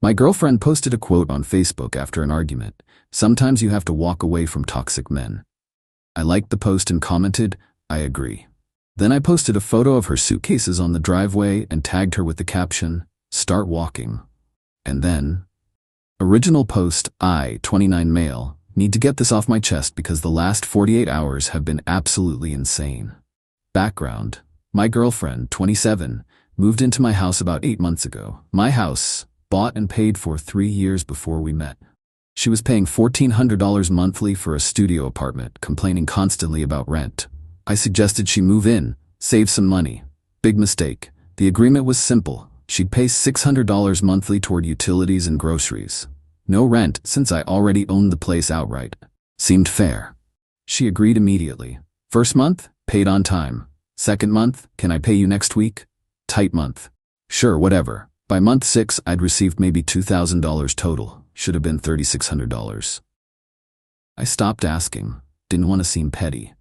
My girlfriend posted a quote on Facebook after an argument. Sometimes you have to walk away from toxic men. I liked the post and commented, I agree. Then I posted a photo of her suitcases on the driveway and tagged her with the caption, start walking. And then, original post, I, 29 male, need to get this off my chest because the last 48 hours have been absolutely insane. Background, my girlfriend, 27, moved into my house about 8 months ago. My house, bought and paid for 3 years before we met. She was paying $1,400 monthly for a studio apartment, complaining constantly about rent. I suggested she move in, save some money. Big mistake. The agreement was simple. She'd pay $600 monthly toward utilities and groceries. No rent since I already owned the place outright. Seemed fair. She agreed immediately. First month, paid on time. Second month, can I pay you next week? Tight month. Sure, whatever. By month 6, I'd received maybe $2,000 total. Should have been $3,600. I stopped asking. Didn't want to seem petty.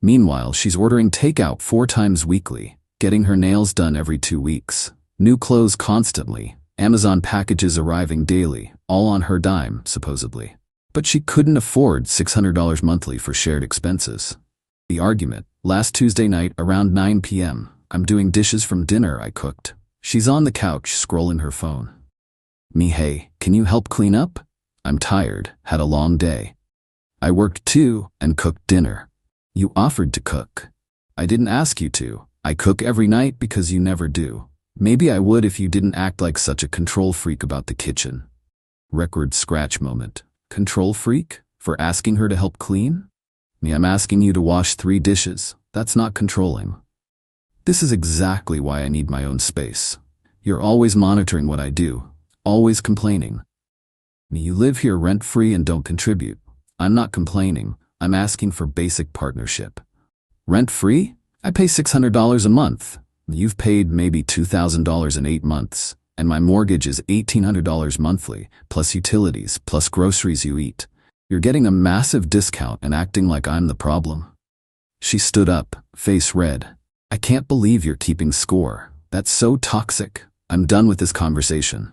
Meanwhile, she's ordering takeout 4 times weekly, getting her nails done every 2 weeks. New clothes constantly. Amazon packages arriving daily, all on her dime, supposedly. But she couldn't afford $600 monthly for shared expenses. The argument, last Tuesday night around 9 p.m. I'm doing dishes from dinner I cooked. She's on the couch scrolling her phone. Me, hey, can you help clean up? I'm tired, had a long day. I worked too and cooked dinner. You offered to cook. I didn't ask you to. I cook every night because you never do. Maybe I would if you didn't act like such a control freak about the kitchen. Record scratch moment. Control freak? For asking her to help clean? Me, I'm asking you to wash 3 dishes. That's not controlling. This is exactly why I need my own space. You're always monitoring what I do. Always complaining. Me, you live here rent-free and don't contribute. I'm not complaining. I'm asking for basic partnership. Rent-free? I pay $600 a month. You've paid maybe $2,000 in 8 months, and my mortgage is $1,800 monthly, plus utilities, plus groceries you eat. You're getting a massive discount and acting like I'm the problem. She stood up, face red. I can't believe you're keeping score. That's so toxic. I'm done with this conversation.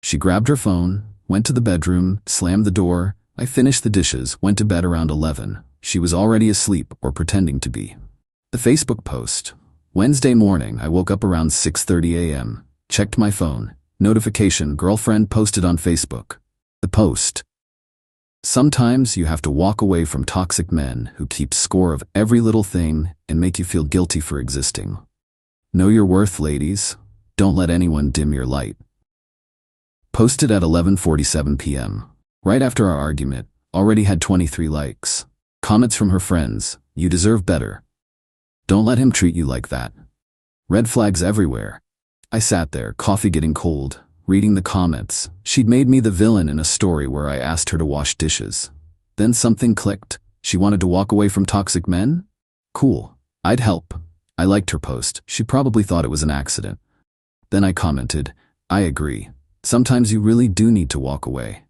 She grabbed her phone, went to the bedroom, slammed the door. I finished the dishes, went to bed around 11. She was already asleep or pretending to be. The Facebook post. Wednesday morning, I woke up around 6:30 a.m., checked my phone. Notification, girlfriend posted on Facebook. The post. Sometimes you have to walk away from toxic men who keep score of every little thing and make you feel guilty for existing. Know your worth, ladies. Don't let anyone dim your light. Posted at 11:47 p.m. Right after our argument, already had 23 likes. Comments from her friends, you deserve better. Don't let him treat you like that. Red flags everywhere. I sat there, coffee getting cold, reading the comments. She'd made me the villain in a story where I asked her to wash dishes. Then something clicked. She wanted to walk away from toxic men? Cool. I'd help. I liked her post. She probably thought it was an accident. Then I commented, I agree. Sometimes you really do need to walk away.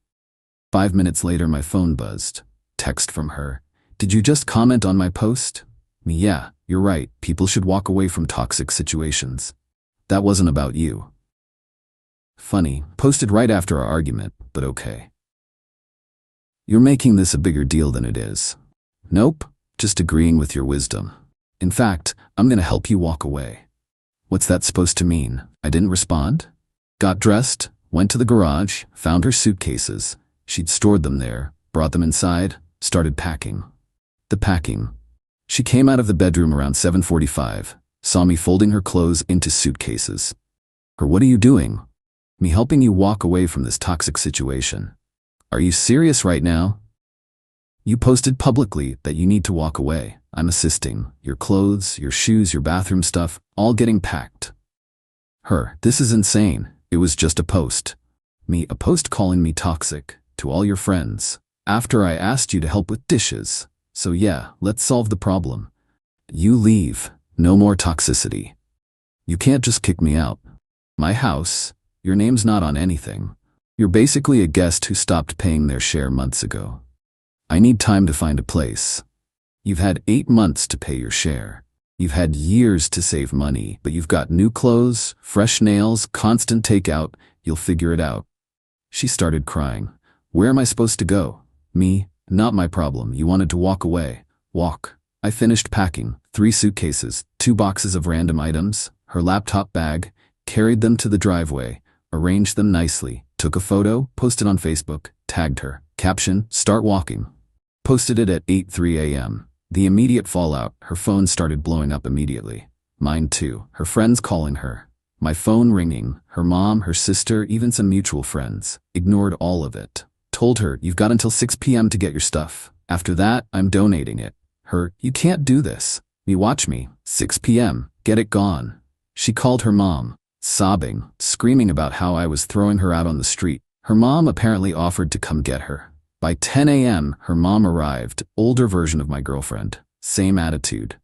5 minutes later, my phone buzzed. Text from her. Did you just comment on my post? Me, yeah, you're right. People should walk away from toxic situations. That wasn't about you. Funny, posted right after our argument, but okay. You're making this a bigger deal than it is. Nope, just agreeing with your wisdom. In fact, I'm gonna help you walk away. What's that supposed to mean? I didn't respond? Got dressed, went to the garage, found her suitcases. She'd stored them there, brought them inside, started packing. The packing. She came out of the bedroom around 7:45, saw me folding her clothes into suitcases. Her, what are you doing? Me helping you walk away from this toxic situation. Are you serious right now? You posted publicly that you need to walk away. I'm assisting. Your clothes, your shoes, your bathroom stuff, all getting packed. Her, this is insane. It was just a post. Me, a post calling me toxic to all your friends. After I asked you to help with dishes. So yeah, let's solve the problem. You leave. No more toxicity. You can't just kick me out. My house, your name's not on anything. You're basically a guest who stopped paying their share months ago. I need time to find a place. You've had 8 months to pay your share. You've had years to save money, but you've got new clothes, fresh nails, constant takeout. You'll figure it out. She started crying. Where am I supposed to go? Me, not my problem. You wanted to walk away. Walk. I finished packing 3 suitcases, 2 boxes of random items, her laptop bag, carried them to the driveway, arranged them nicely, took a photo, posted on Facebook, tagged her. Caption, start walking. Posted it at 8:03 a.m. The immediate fallout, her phone started blowing up immediately. Mine too, her friends calling her. My phone ringing, her mom, her sister, even some mutual friends. Ignored all of it. Told her, you've got until 6 p.m. to get your stuff. After that, I'm donating it. Her, you can't do this. Me, watch me. 6 p.m. Get it gone. She called her mom, sobbing, screaming about how I was throwing her out on the street. Her mom apparently offered to come get her. By 10 a.m., her mom arrived, older version of my girlfriend. Same attitude.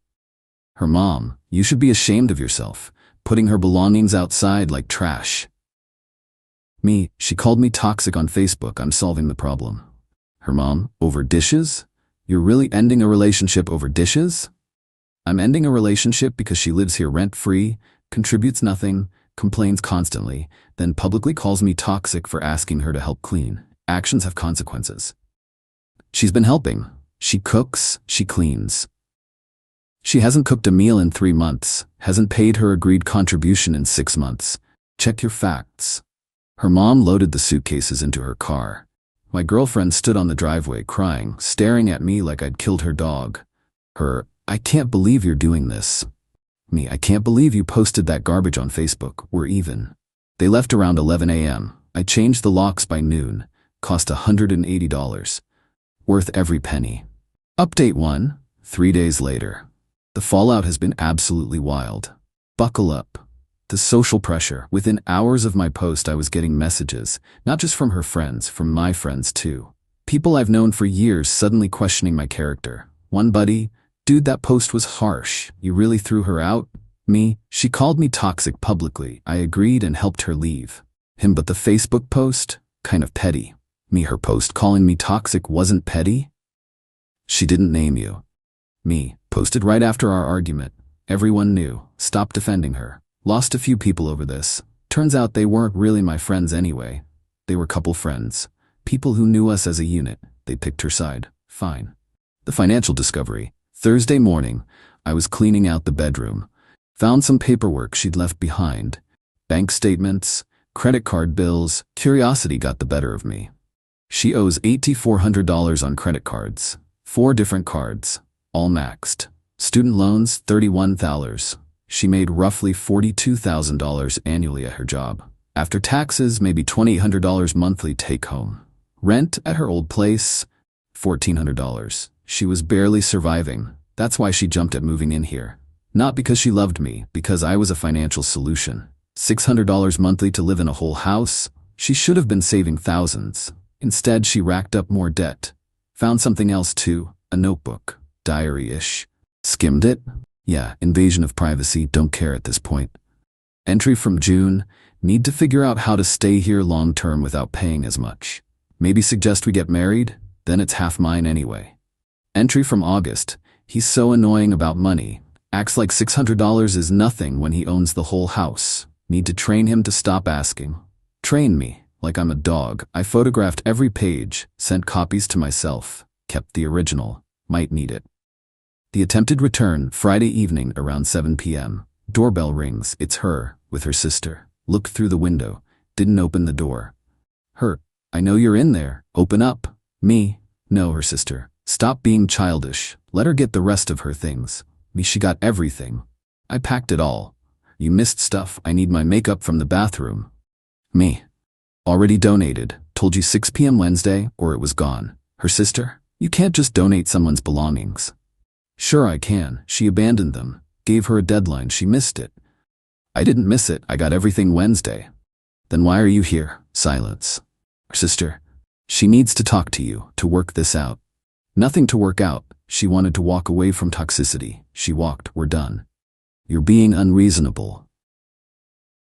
Her mom, you should be ashamed of yourself, putting her belongings outside like trash. Me, she called me toxic on Facebook. I'm solving the problem. Her mom, over dishes? You're really ending a relationship over dishes? I'm ending a relationship because she lives here rent-free, contributes nothing, complains constantly, then publicly calls me toxic for asking her to help clean. Actions have consequences. She's been helping. She cooks, she cleans. She hasn't cooked a meal in 3 months, hasn't paid her agreed contribution in 6 months. Check your facts. Her mom loaded the suitcases into her car. My girlfriend stood on the driveway crying, staring at me like I'd killed her dog. Her, I can't believe you're doing this. Me, I can't believe you posted that garbage on Facebook. We're even. They left around 11 a.m. I changed the locks by noon. Cost $180. Worth every penny. Update 1, 3 days later. The fallout has been absolutely wild. Buckle up. The social pressure. Within hours of my post, I was getting messages, not just from her friends, from my friends too. People I've known for years suddenly questioning my character. One buddy, dude, that post was harsh. You really threw her out? Me, she called me toxic publicly. I agreed and helped her leave. Him, but the Facebook post? Kind of petty. Me, her post calling me toxic wasn't petty? She didn't name you. Me, posted right after our argument. Everyone knew. Stopped defending her. Lost a few people over this. Turns out they weren't really my friends anyway. They were couple friends. People who knew us as a unit. They picked her side. Fine. The financial discovery. Thursday morning, I was cleaning out the bedroom. Found some paperwork she'd left behind. Bank statements, credit card bills. Curiosity got the better of me. She owes $8,400 on credit cards. 4 different cards. All maxed. Student loans, $31,000. She made roughly $42,000 annually at her job. After taxes, maybe $2,800 monthly take-home. Rent at her old place, $1,400. She was barely surviving. That's why she jumped at moving in here. Not because she loved me, because I was a financial solution. $600 monthly to live in a whole house? She should have been saving thousands. Instead, she racked up more debt. Found something else too, a notebook. Diary-ish. Skimmed it? Yeah, invasion of privacy, don't care at this point. Entry from June, need to figure out how to stay here long-term without paying as much. Maybe suggest we get married, then it's half mine anyway. Entry from August, he's so annoying about money. Acts like $600 is nothing when he owns the whole house. Need to train him to stop asking. Train me, like I'm a dog. I photographed every page, sent copies to myself, kept the original. Might need it. The attempted return, Friday evening around 7 p.m. Doorbell rings. It's her, with her sister. Looked through the window. Didn't open the door. Her, I know you're in there. Open up. Me, no, her sister. Stop being childish. Let her get the rest of her things. Me, she got everything. I packed it all. You missed stuff. I need my makeup from the bathroom. Me, already donated. Told you 6 p.m. Wednesday, or it was gone. Her sister, you can't just donate someone's belongings. Sure I can. She abandoned them. Gave her a deadline. She missed it. I didn't miss it. I got everything Wednesday. Then why are you here? Silence. Her sister, she needs to talk to you, to work this out. Nothing to work out. She wanted to walk away from toxicity. She walked. We're done. You're being unreasonable.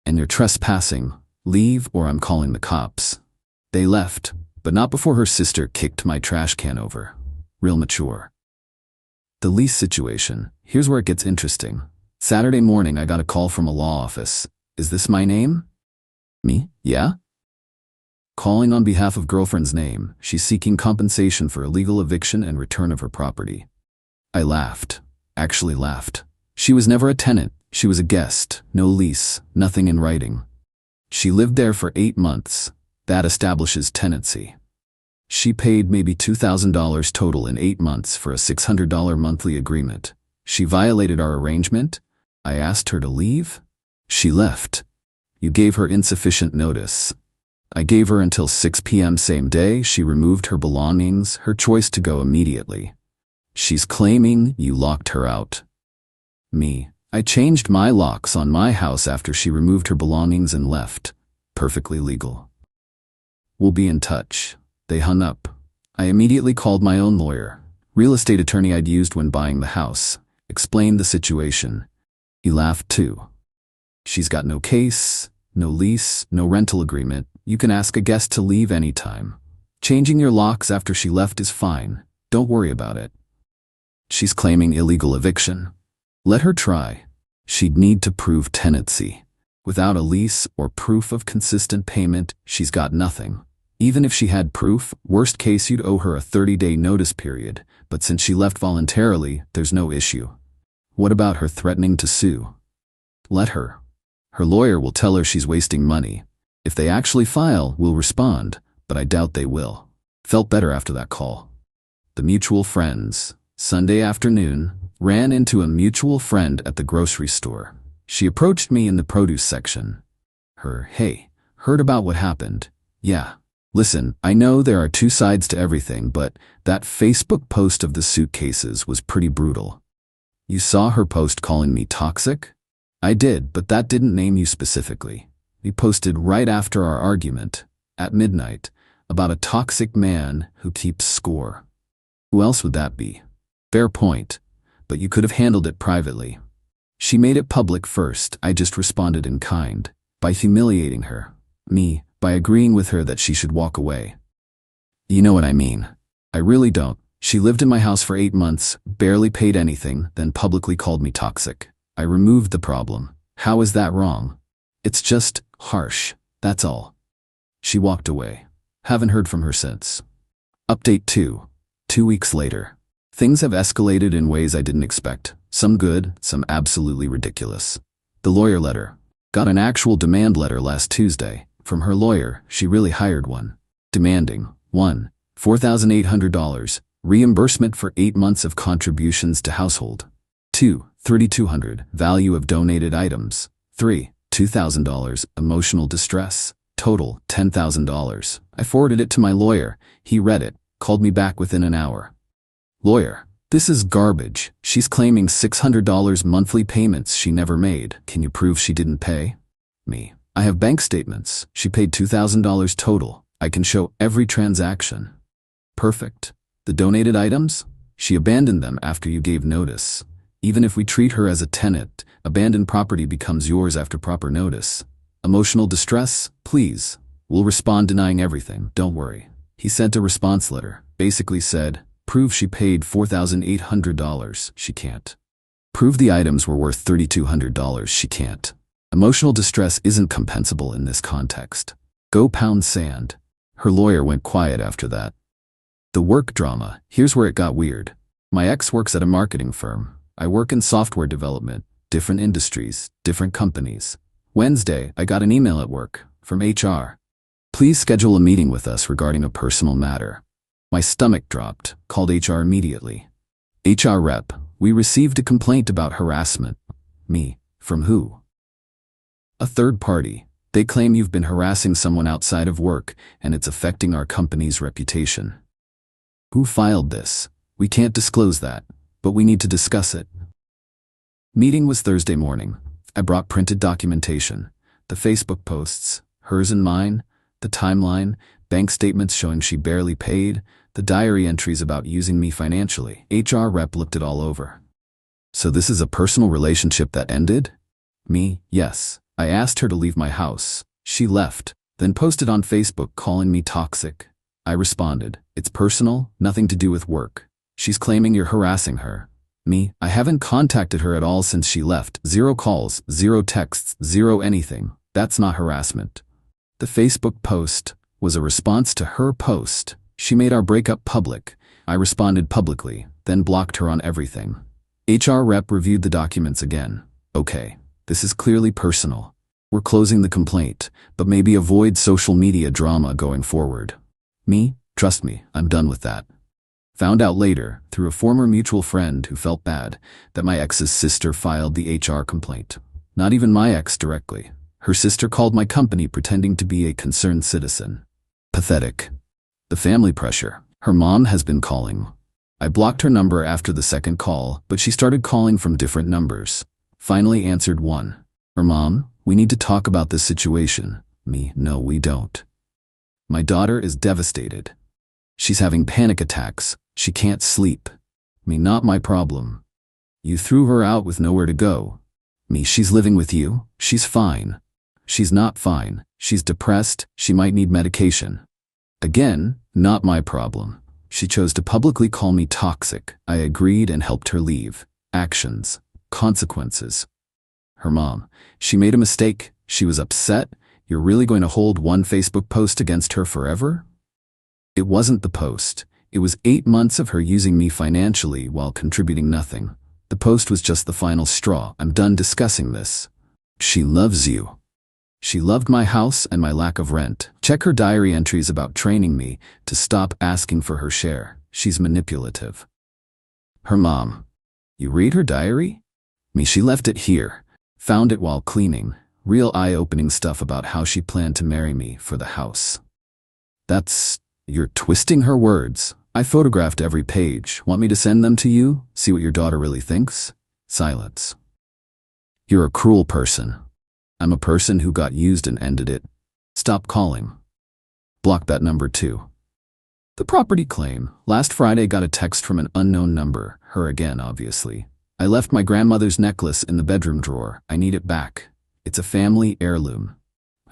And you're trespassing. Leave or I'm calling the cops. They left, but not before her sister kicked my trash can over. Real mature. The lease situation. Here's where it gets interesting. Saturday morning, I got a call from a law office. Is this my name? Me? Yeah? calling on behalf of girlfriend's name. She's seeking compensation for illegal eviction and return of her property. I laughed. Actually laughed. She was never a tenant. She was a guest. No lease. Nothing in writing. She lived there for 8 months. That establishes tenancy. She paid maybe $2,000 total in 8 months for a $600 monthly agreement. She violated our arrangement? I asked her to leave? She left. You gave her insufficient notice. I gave her until 6 p.m. same day. She removed her belongings, her choice to go immediately. She's claiming you locked her out. Me. I changed my locks on my house after she removed her belongings and left. Perfectly legal. We'll be in touch. They hung up. I immediately called my own lawyer, real estate attorney I'd used when buying the house, explained the situation. He laughed too. She's got no case, no lease, no rental agreement. You can ask a guest to leave anytime. Changing your locks after she left is fine. Don't worry about it. She's claiming illegal eviction. Let her try. She'd need to prove tenancy. Without a lease or proof of consistent payment, she's got nothing. Even if she had proof, worst case you'd owe her a 30-day notice period, but since she left voluntarily, there's no issue. What about her threatening to sue? Let her. Her lawyer will tell her she's wasting money. If they actually file, we'll respond, but I doubt they will. Felt better after that call. The mutual friends. Sunday afternoon, ran into a mutual friend at the grocery store. She approached me in the produce section. Hey, heard about what happened? Yeah. Listen, I know there are 2 sides to everything, but that Facebook post of the suitcases was pretty brutal. You saw her post calling me toxic? I did, but that didn't name you specifically. We posted right after our argument, at midnight, about a toxic man who keeps score. Who else would that be? Fair point, but you could have handled it privately. She made it public first. I just responded in kind, by humiliating her. Me, by agreeing with her that she should walk away. You know what I mean. I really don't. She lived in my house for 8 months, barely paid anything, then publicly called me toxic. I removed the problem. How is that wrong? It's just harsh, that's all. She walked away. Haven't heard from her since. Update 2. 2 weeks later. Things have escalated in ways I didn't expect. Some good, some absolutely ridiculous. The lawyer letter. Got an actual demand letter last Tuesday. From her lawyer, she really hired one. Demanding 1. $4,800, reimbursement for 8 months of contributions to household. 2. $3,200, value of donated items. 3. $2,000, emotional distress. Total, $10,000. I forwarded it to my lawyer. He read it, called me back within an hour. Lawyer, this is garbage. She's claiming $600 monthly payments she never made. Can you prove she didn't pay? Me. I have bank statements. She paid $2,000 total. I can show every transaction. Perfect. The donated items? She abandoned them after you gave notice. Even if we treat her as a tenant, abandoned property becomes yours after proper notice. Emotional distress? Please. We'll respond denying everything, don't worry. He sent a response letter. Basically said, prove she paid $4,800. She can't. Prove the items were worth $3,200. She can't. Emotional distress isn't compensable in this context. Go pound sand. Her lawyer went quiet after that. The work drama. Here's where it got weird. My ex works at a marketing firm. I work in software development, different industries, different companies. Wednesday, I got an email at work from HR. Please schedule a meeting with us regarding a personal matter. My stomach dropped, called HR immediately. HR rep, we received a complaint about harassment. Me, from who? A third party. They claim you've been harassing someone outside of work and it's affecting our company's reputation. Who filed this? We can't disclose that, but we need to discuss it. Meeting was Thursday morning. I brought printed documentation, the Facebook posts, hers and mine, the timeline, bank statements showing she barely paid, the diary entries about using me financially. HR rep looked it all over. So this is a personal relationship that ended? Me, yes. I asked her to leave my house. She left, then posted on Facebook calling me toxic. I responded, it's personal, nothing to do with work. She's claiming you're harassing her. Me, I haven't contacted her at all since she left. 0 calls, 0 texts, 0 anything. That's not harassment. The Facebook post, was a response to her post. She made our breakup public. I responded publicly, then blocked her on everything. HR rep reviewed the documents again. Okay, this is clearly personal. We're closing the complaint, but maybe avoid social media drama going forward. Me? Trust me, I'm done with that. Found out later, through a former mutual friend who felt bad, that my ex's sister filed the HR complaint. Not even my ex directly. Her sister called my company pretending to be a concerned citizen. Pathetic. The family pressure. Her mom has been calling. I blocked her number after the second call, but she started calling from different numbers. Finally answered one. Her mom, we need to talk about this situation. Me, no, we don't. My daughter is devastated. She's having panic attacks. She can't sleep. Me, not my problem. You threw her out with nowhere to go. Me, she's living with you. She's fine. She's not fine. She's depressed. She might need medication. Again, not my problem. She chose to publicly call me toxic. I agreed and helped her leave. Actions. Consequences. Her mom. She made a mistake. She was upset. You're really going to hold one Facebook post against her forever? It wasn't the post. It was 8 months of her using me financially while contributing nothing. The post was just the final straw. I'm done discussing this. She loves you. She loved my house and my lack of rent. Check her diary entries about training me to stop asking for her share. She's manipulative. Her mom. You read her diary? Me, she left it here. Found it while cleaning. Real eye-opening stuff about how she planned to marry me for the house. You're twisting her words. I photographed every page. Want me to send them to you? See what your daughter really thinks? Silence. You're a cruel person. I'm a person who got used and ended it. Stop calling. Block that number too. The property claim. Last Friday got a text from an unknown number. Her again, obviously. I left my grandmother's necklace in the bedroom drawer. I need it back. It's a family heirloom.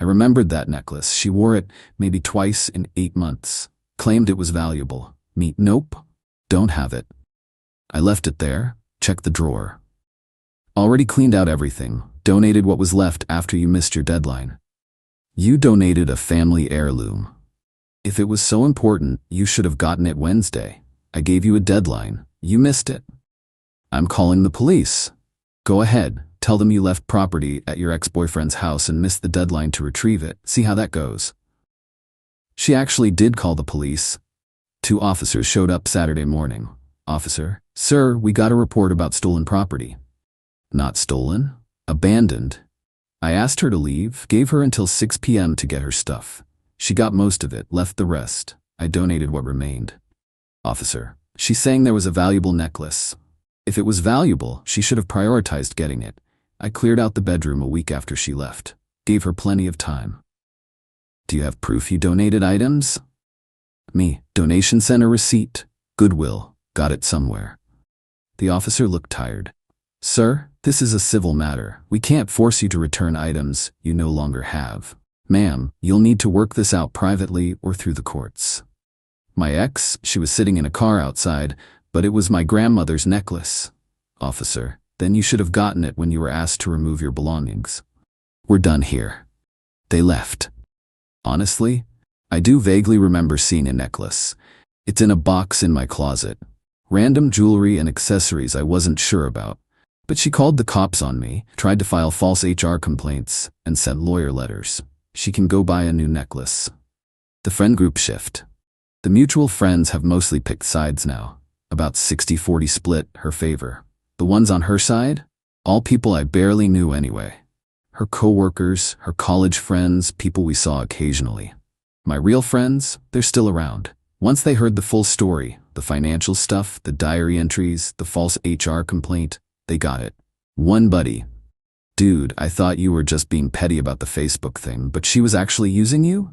I remembered that necklace. She wore it maybe twice in 8 months. Claimed it was valuable. Me, nope. Don't have it. I left it there. Check the drawer. Already cleaned out everything. Donated what was left after you missed your deadline. You donated a family heirloom. If it was so important, you should have gotten it Wednesday. I gave you a deadline. You missed it. I'm calling the police. Go ahead. Tell them you left property at your ex-boyfriend's house and missed the deadline to retrieve it. See how that goes. She actually did call the police. 2 officers showed up Saturday morning. Officer, sir, we got a report about stolen property. Not stolen. Abandoned. I asked her to leave, gave her until 6 p.m. to get her stuff. She got most of it, left the rest. I donated what remained. Officer, she's saying there was a valuable necklace. If it was valuable, she should have prioritized getting it. I cleared out the bedroom a week after she left. Gave her plenty of time. Do you have proof you donated items? Me, donation center receipt. Goodwill. Got it somewhere. The officer looked tired. Sir, this is a civil matter. We can't force you to return items you no longer have. Ma'am, you'll need to work this out privately or through the courts. My ex, she was sitting in a car outside, but it was my grandmother's necklace. Officer, then you should have gotten it when you were asked to remove your belongings. We're done here. They left. Honestly, I do vaguely remember seeing a necklace. It's in a box in my closet. Random jewelry and accessories I wasn't sure about. But she called the cops on me, tried to file false HR complaints, and sent lawyer letters. She can go buy a new necklace. The friend group shift. The mutual friends have mostly picked sides now. About 60-40 split, her favor. The ones on her side? All people I barely knew anyway. Her coworkers, her college friends, people we saw occasionally. My real friends, they're still around. Once they heard the full story, the financial stuff, the diary entries, the false HR complaint, they got it. One buddy. Dude, I thought you were just being petty about the Facebook thing, but she was actually using you?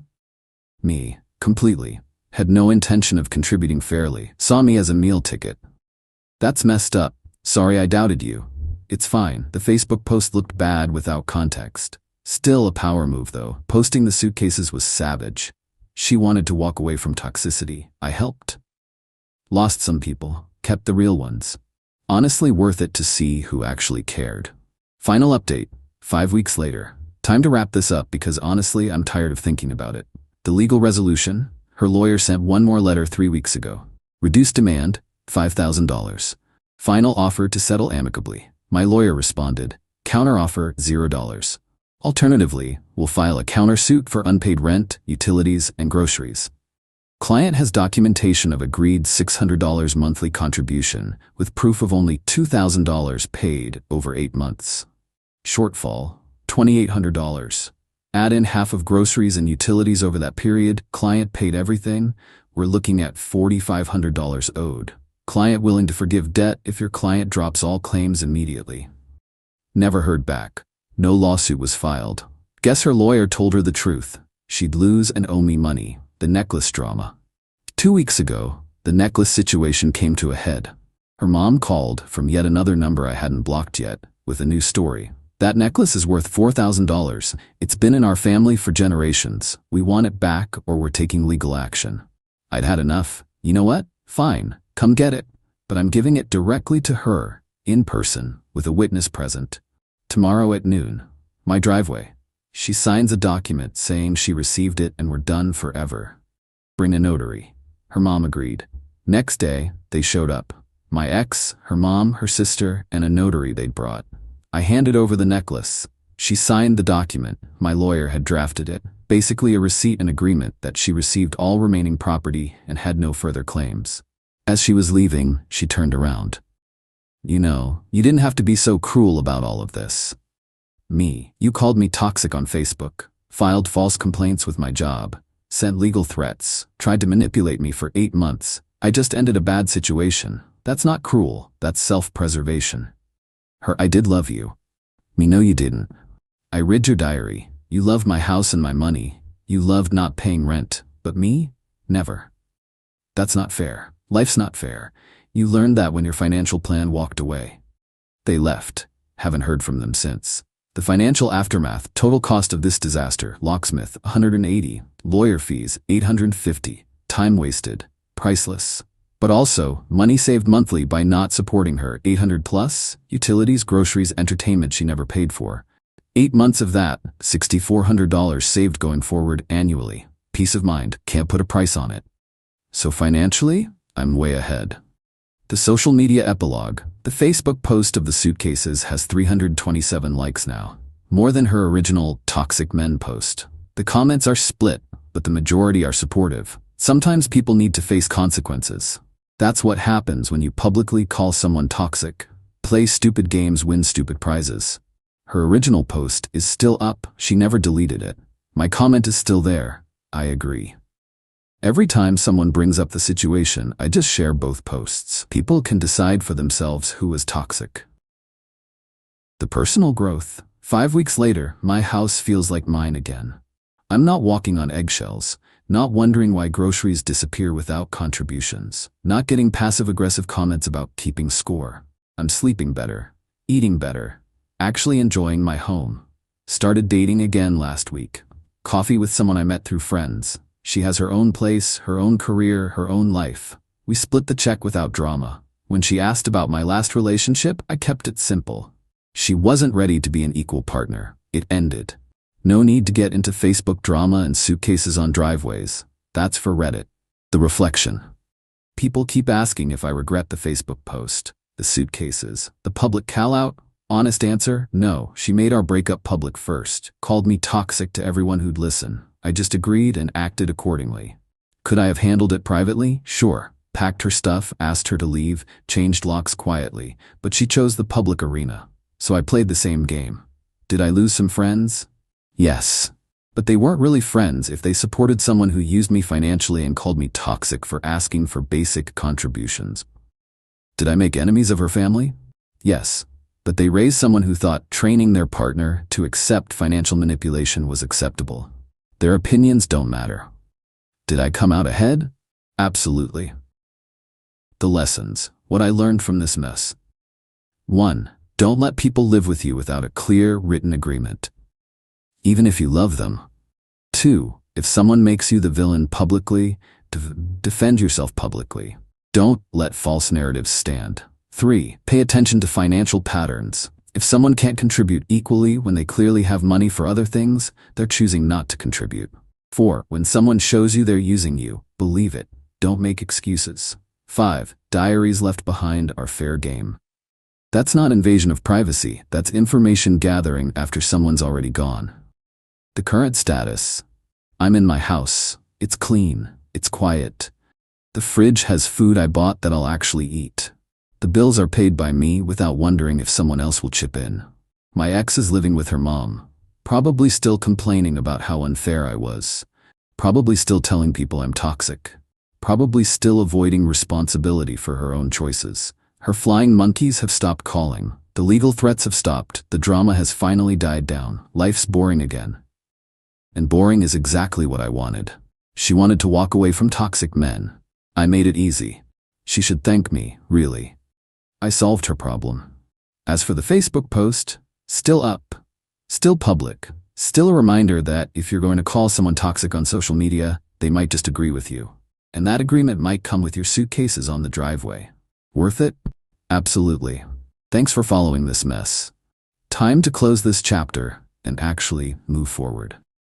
Me, completely. Had no intention of contributing fairly. Saw me as a meal ticket. That's messed up. Sorry I doubted you. It's fine. The Facebook post looked bad without context. Still a power move though. Posting the suitcases was savage. She wanted to walk away from toxicity. I helped. Lost some people. Kept the real ones. Honestly worth it to see who actually cared. Final update. 5 weeks later. Time to wrap this up because honestly I'm tired of thinking about it. The legal resolution? Her lawyer sent one more letter 3 weeks ago. Reduced demand, $5,000. Final offer to settle amicably. My lawyer responded. Counteroffer, $0. Alternatively, we'll file a countersuit for unpaid rent, utilities, and groceries. Client has documentation of agreed $600 monthly contribution with proof of only $2,000 paid over 8 months. Shortfall, $2,800. Add in half of groceries and utilities over that period, client paid everything. We're looking at $4,500 owed. Client willing to forgive debt if your client drops all claims immediately. Never heard back. No lawsuit was filed. Guess her lawyer told her the truth. She'd lose and owe me money. The necklace drama. 2 weeks ago, the necklace situation came to a head. Her mom called from yet another number I hadn't blocked yet, with a new story. That necklace is worth $4,000. It's been in our family for generations. We want it back or we're taking legal action. I'd had enough. You know what? Fine. Come get it. But I'm giving it directly to her, in person, with a witness present. Tomorrow at noon. My driveway. She signs a document saying she received it and we're done forever. Bring a notary. Her mom agreed. Next day, they showed up. My ex, her mom, her sister, and a notary they'd brought. I handed over the necklace. She signed the document. My lawyer had drafted it. Basically a receipt and agreement that she received all remaining property and had no further claims. As she was leaving, she turned around. You know, you didn't have to be so cruel about all of this. Me. You called me toxic on Facebook, filed false complaints with my job, sent legal threats, tried to manipulate me for 8 months. I just ended a bad situation. That's not cruel, that's self-preservation. Her, I did love you. Me, no you didn't. I read your diary. You loved my house and my money. You loved not paying rent. But me? Never. That's not fair. Life's not fair. You learned that when your financial plan walked away. They left. Haven't heard from them since. The financial aftermath, total cost of this disaster, locksmith, $180, lawyer fees, $850, time wasted, priceless. But also, money saved monthly by not supporting her, $800 plus, utilities, groceries, entertainment she never paid for. 8 months of that, $6,400 saved going forward annually. Peace of mind, can't put a price on it. So financially, I'm way ahead. The social media epilogue. The Facebook post of the suitcases has 327 likes now. More than her original Toxic Men post. The comments are split, but the majority are supportive. Sometimes people need to face consequences. That's what happens when you publicly call someone toxic. Play stupid games, win stupid prizes. Her original post is still up. She never deleted it. My comment is still there. I agree. Every time someone brings up the situation, I just share both posts. People can decide for themselves who is toxic. The personal growth. 5 weeks later, my house feels like mine again. I'm not walking on eggshells, not wondering why groceries disappear without contributions, not getting passive-aggressive comments about keeping score. I'm sleeping better, eating better, actually enjoying my home. Started dating again last week. Coffee with someone I met through friends. She has her own place, her own career, her own life. We split the check without drama. When she asked about my last relationship, I kept it simple. She wasn't ready to be an equal partner. It ended. No need to get into Facebook drama and suitcases on driveways. That's for Reddit. The reflection. People keep asking if I regret the Facebook post, the suitcases, the public call-out. Honest answer, no. She made our breakup public first, called me toxic to everyone who'd listen. I just agreed and acted accordingly. Could I have handled it privately? Sure. Packed her stuff, asked her to leave, changed locks quietly, but she chose the public arena. So I played the same game. Did I lose some friends? Yes. But they weren't really friends if they supported someone who used me financially and called me toxic for asking for basic contributions. Did I make enemies of her family? Yes. But they raised someone who thought training their partner to accept financial manipulation was acceptable. Their opinions don't matter. Did I come out ahead? Absolutely. The lessons. What I learned from this mess. 1. Don't let people live with you without a clear, written agreement, even if you love them. 2. If someone makes you the villain publicly, defend yourself publicly. Don't let false narratives stand. 3. Pay attention to financial patterns. If someone can't contribute equally when they clearly have money for other things, they're choosing not to contribute. 4. When someone shows you they're using you, believe it. Don't make excuses. 5. Diaries left behind are fair game. That's not invasion of privacy, that's information gathering after someone's already gone. The current status. I'm in my house. It's clean. It's quiet. The fridge has food I bought that I'll actually eat. The bills are paid by me without wondering if someone else will chip in. My ex is living with her mom, probably still complaining about how unfair I was. Probably still telling people I'm toxic. Probably still avoiding responsibility for her own choices. Her flying monkeys have stopped calling. The legal threats have stopped. The drama has finally died down. Life's boring again. And boring is exactly what I wanted. She wanted to walk away from toxic men. I made it easy. She should thank me, really. I solved her problem. As for the Facebook post, still up, still public, still a reminder that if you're going to call someone toxic on social media, they might just agree with you. And that agreement might come with your suitcases on the driveway. Worth it? Absolutely. Thanks for following this mess. Time to close this chapter and actually move forward.